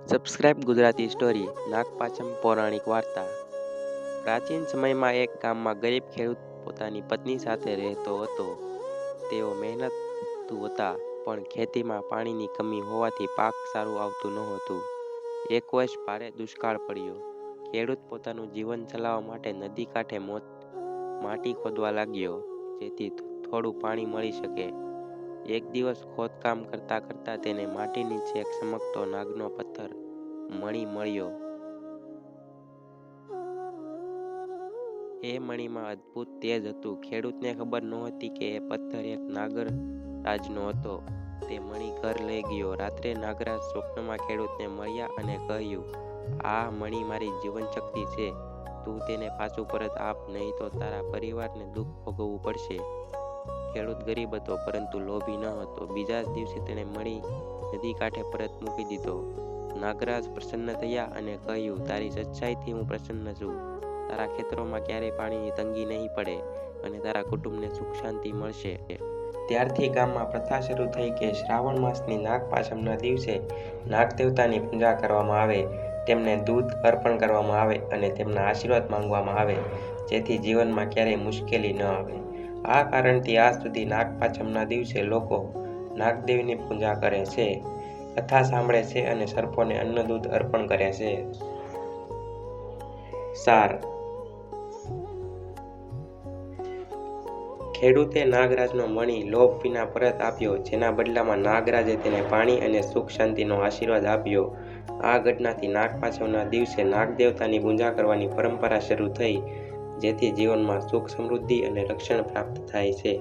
Subscribe Gujarati story Nagpancham પૌરાણિક વાર્તા। પ્રાચીન સમયમાં એક ગામમાં ગરીબ ખેડૂત પોતાની પત્ની સાથે રહેતો હતો। તેઓ મહેનતુ હતા, પણ ખેતીમાં પાણીની કમી હોવાથી પાક સારું આવતું નહોતું। એક વર્ષ ભારે દુષ્કાળ પડ્યો। ખેડૂત પોતાનું જીવન ચલાવવા માટે નદી કાંઠે માટી ખોદવા લાગ્યો, જેથી થોડું પાણી મળી શકે। એક દિવસ ખોદકામ કરતા કરતા તેને માટી નીચે એક ચમકતો નાગનો પથ્થર મણી મળ્યો। એ મણીમાં અદ્ભુત તેજ હતું। ખેડૂતને ખબર નહોતી કે એ પથ્થર એક નાગરાજનો હતો। તે મણી ઘર લઈ ગયો। રાત્રે નાગરાજ સ્વપ્નમાં ખેડૂતને મળ્યા અને કહ્યું, આ મણી મારી જીવન શક્તિ છે। તું તેને પાછું પરત આપ, નહીં તો તારા પરિવારને દુઃખ ભોગવવું પડશે। ખેડૂત ગરીબ હતો, પરંતુ લોભી ન હતો। બીજા જ દિવસે તેણે મણી નદી કાંઠે પરત મૂકી દીધો। નાગરાજ પ્રસન્ન થયા અને કહ્યું, તારી સચ્ચાઈથી હું પ્રસન્ન છું। તારા ખેતરોમાં ક્યારેય પાણીની તંગી નહીં પડે અને તારા કુટુંબને સુખ શાંતિ મળશે। ત્યારથી ગામમાં પ્રથા શરૂ થઈ કે શ્રાવણ માસની નાગપાંચમના દિવસે નાગદેવતાની પૂજા કરવામાં આવે, તેમને દૂધ અર્પણ કરવામાં આવે અને તેમના આશીર્વાદ માંગવામાં આવે, જેથી જીવનમાં ક્યારેય મુશ્કેલી ન આવે। આ કારણથી આજ સુધી નાગપાંચમના દિવસે લોકો નાગદેવની પૂજા કરે છે, કથા સાંભળે છે અને સર્પોને અન્ન દૂધ અર્પણ કરે છે। સાર: ખેડૂતે નાગરાજનો મણી લોભ વિના પરત આપ્યો, જેના બદલામાં નાગરાજે તેને પાણી અને સુખ શાંતિનો આશીર્વાદ આપ્યો। આ ઘટનાથી નાગપાંચમના દિવસે નાગદેવતાની પૂજા કરવાની પરંપરા શરૂ થઈ, જેથી જીવનમાં સુખ સમૃદ્ધિ અને રક્ષણ પ્રાપ્ત થાય છે।